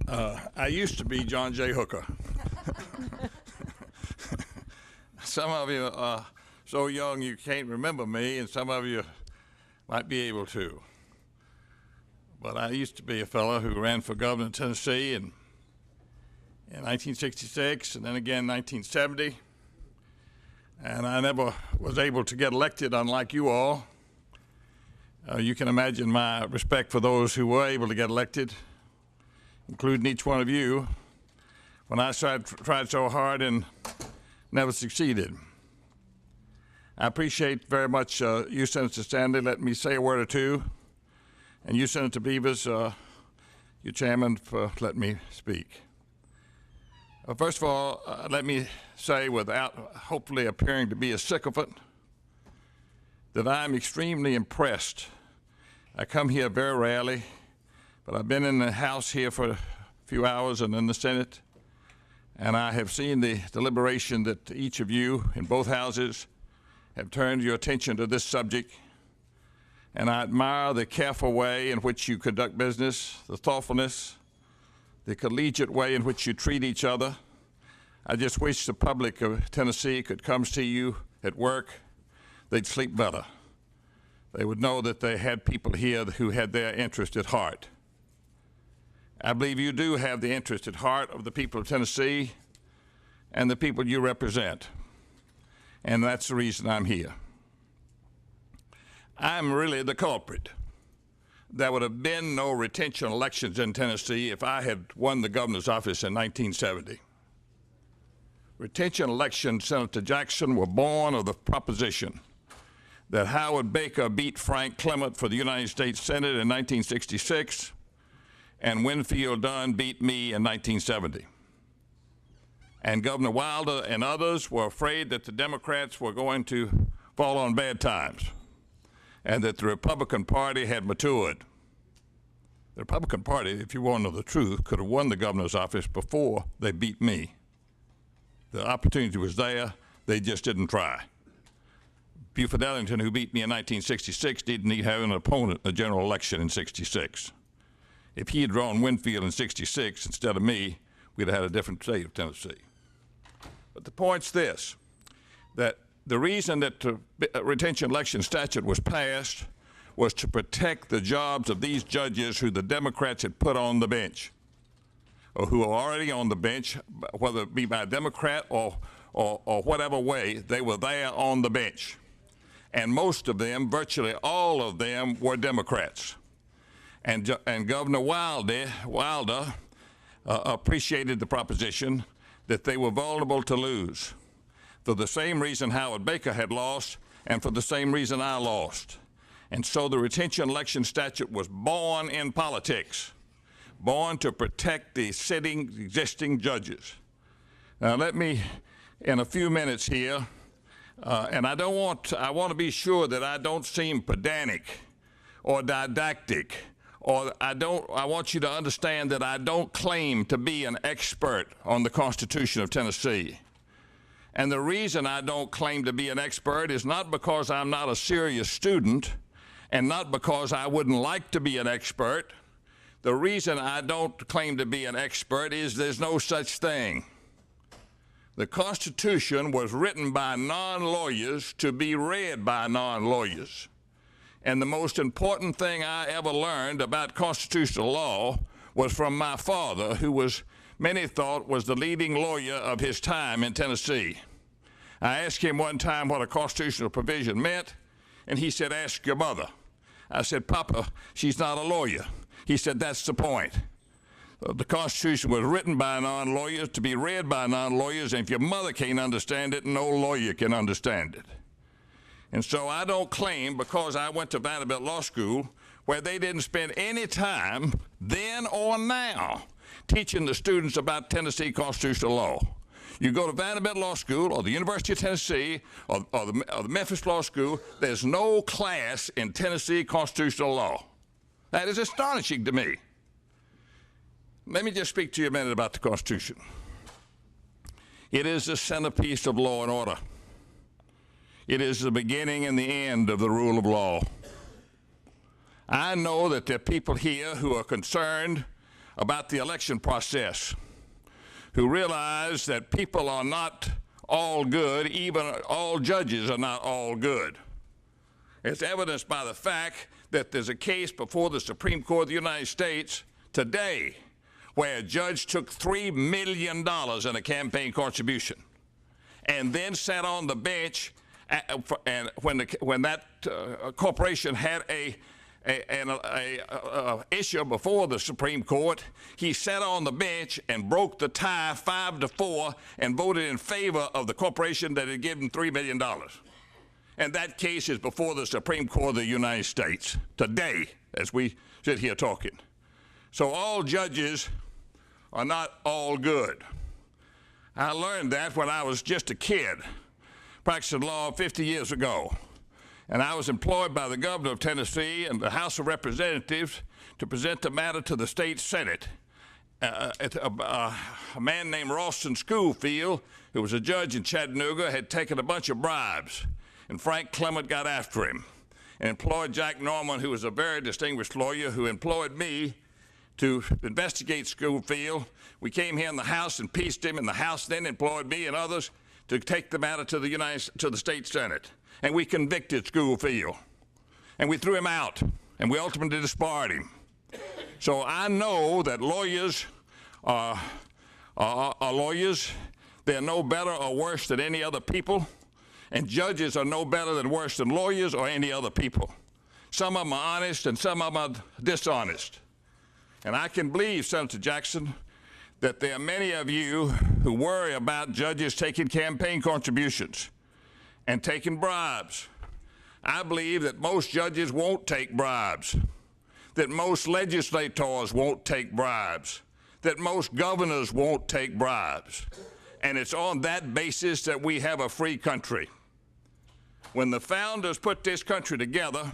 I used to be John J. Hooker. Some of you are so young you can't remember me, and some of you might be able to. But I used to be a fellow who ran for governor in Tennessee in 1966 and then again in 1970. And I never was able to get elected, unlike you all. You can imagine my respect for those who were able to get elected, including each one of you, when I tried so hard and never succeeded. I appreciate very much you, Senator Stanley, letting me say a word or two, and you, Senator Beavers, your chairman, for letting me speak. First of all, let me say, without hopefully appearing to be a sycophant, that I'm extremely impressed. I come here very rarely, but I've been in the House here for a few hours and in the Senate, and I have seen the deliberation that each of you in both houses have turned your attention to this subject, and I admire the careful way in which you conduct business, the thoughtfulness, the collegiate way in which you treat each other. I just wish the public of Tennessee could come see you at work. They'd sleep better. They would know that they had people here who had their interest at heart. I believe you do have the interest at heart of the people of Tennessee and the people you represent, and that's the reason I'm here. I'm really the culprit. There would have been no retention elections in Tennessee if I had won the governor's office in 1970. Retention elections, Senator Jackson, were born of the proposition that Howard Baker beat Frank Clement for the United States Senate in 1966, and Winfield Dunn beat me in 1970. And Governor Wilder and others were afraid that the Democrats were going to fall on bad times and that the Republican Party had matured. The Republican Party, if you want to know the truth, could have won the governor's office before they beat me. The opportunity was there, they just didn't try. Buford Ellington, who beat me in 1966, didn't even have an opponent in the general election in 66. If he had drawn Winfield in 66 instead of me, we'd have had a different state of Tennessee. But the point's this, that the reason that the retention election statute was passed was to protect the jobs of these judges who the Democrats had put on the bench, or who are already on the bench, whether it be by a Democrat or whatever way, they were there on the bench. And most of them, virtually all of them, were Democrats. And Governor Wilder appreciated the proposition that they were vulnerable to lose, for the same reason Howard Baker had lost and for the same reason I lost. And so the retention election statute was born in politics, born to protect the sitting, existing judges. Now let me, in a few minutes here, and I want to be sure that I don't seem pedantic or didactic, or I want you to understand that I don't claim to be an expert on the Constitution of Tennessee. And the reason I don't claim to be an expert is not because I'm not a serious student and not because I wouldn't like to be an expert. The reason I don't claim to be an expert is there's no such thing. The Constitution was written by non-lawyers to be read by non-lawyers. And the most important thing I ever learned about constitutional law was from my father, who many thought was the leading lawyer of his time in Tennessee. I asked him one time what a constitutional provision meant, and he said, "Ask your mother." I said, "Papa, she's not a lawyer." He said, "That's the point. The Constitution was written by non-lawyers to be read by non-lawyers, and if your mother can't understand it, no lawyer can understand it." And so I don't claim, because I went to Vanderbilt Law School, where they didn't spend any time, then or now, teaching the students about Tennessee constitutional law. You go to Vanderbilt Law School or the University of Tennessee or the Memphis Law School, there's no class in Tennessee constitutional law. That is astonishing to me. Let me just speak to you a minute about the Constitution. It is the centerpiece of law and order. It is the beginning and the end of the rule of law. I know that there are people here who are concerned about the election process, who realize that people are not all good, even all judges are not all good. It's evidenced by the fact that there's a case before the Supreme Court of the United States today where a judge took $3 million in a campaign contribution and then sat on the bench, and when that corporation had an issue before the Supreme Court, he sat on the bench and broke the tie 5-4 and voted in favor of the corporation that had given $3 million. And that case is before the Supreme Court of the United States today, as we sit here talking. So all judges are not all good. I learned that when I was just a kid, practicing law 50 years ago. And I was employed by the governor of Tennessee and the House of Representatives to present the matter to the state Senate. A man named Ralston Schoolfield, who was a judge in Chattanooga, had taken a bunch of bribes, and Frank Clement got after him and employed Jack Norman, who was a very distinguished lawyer, who employed me to investigate Schoolfield. We came here in the House and pieced him, and the House then employed me and others to take the matter to the state Senate. And we convicted Schoolfield, and we threw him out, and we ultimately disbarred him. So I know that lawyers are lawyers. They're no better or worse than any other people, and judges are no better than worse than lawyers or any other people. Some of them are honest, and some of them are dishonest. And I can believe, Senator Jackson, that there are many of you who worry about judges taking campaign contributions and taking bribes. I believe that most judges won't take bribes, that most legislators won't take bribes, that most governors won't take bribes. And it's on that basis that we have a free country. When the founders put this country together,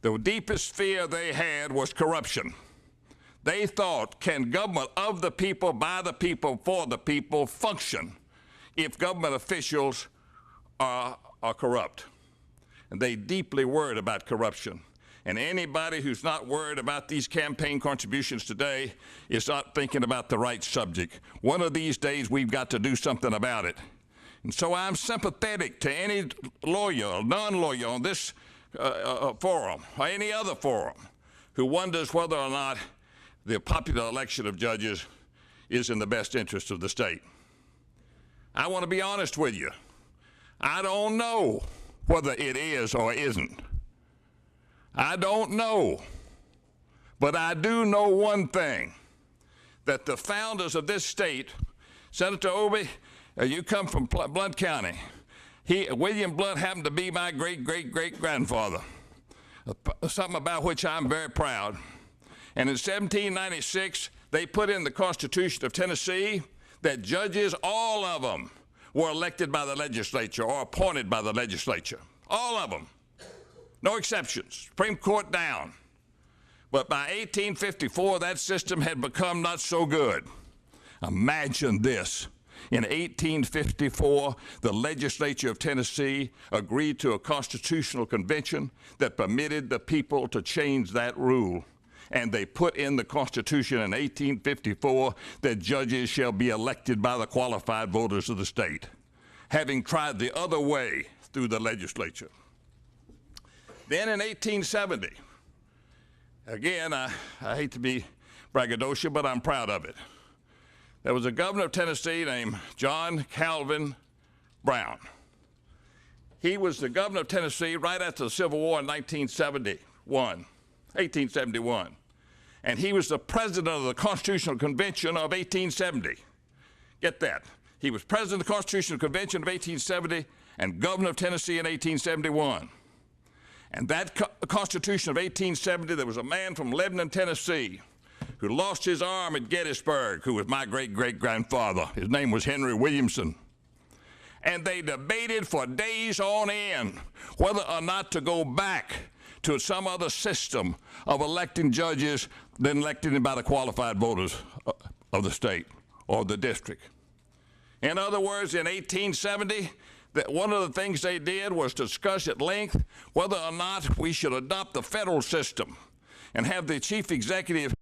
the deepest fear they had was corruption. They thought, can government of the people, by the people, for the people function if government officials are corrupt? And they deeply worried about corruption. And anybody who's not worried about these campaign contributions today is not thinking about the right subject. One of these days, we've got to do something about it. And so I'm sympathetic to any lawyer or non-lawyer on this forum or any other forum who wonders whether or not the popular election of judges is in the best interest of the state. I want to be honest with you. I don't know whether it is or isn't. I don't know. But I do know one thing, that the founders of this state, Senator Obey, you come from Blount County. William Blount happened to be my great-great-great-grandfather, something about which I'm very proud. And in 1796, they put in the Constitution of Tennessee that judges, all of them, were elected by the legislature or appointed by the legislature. All of them. No exceptions. Supreme Court down. But by 1854, that system had become not so good. Imagine this. In 1854, the legislature of Tennessee agreed to a constitutional convention that permitted the people to change that rule. And they put in the Constitution in 1854 that judges shall be elected by the qualified voters of the state, having tried the other way through the legislature. Then in 1870, again, I hate to be braggadocious, but I'm proud of it. There was a governor of Tennessee named John Calvin Brown. He was the governor of Tennessee right after the Civil War in 1871. And he was the president of the Constitutional Convention of 1870. Get that. He was president of the Constitutional Convention of 1870 and governor of Tennessee in 1871. And that Constitution of 1870, there was a man from Lebanon, Tennessee, who lost his arm at Gettysburg, who was my great-great-grandfather. His name was Henry Williamson. And they debated for days on end whether or not to go back to some other system of electing judges than electing them by the qualified voters of the state or the district. In other words, in 1870, one of the things they did was discuss at length whether or not we should adopt the federal system and have the chief executive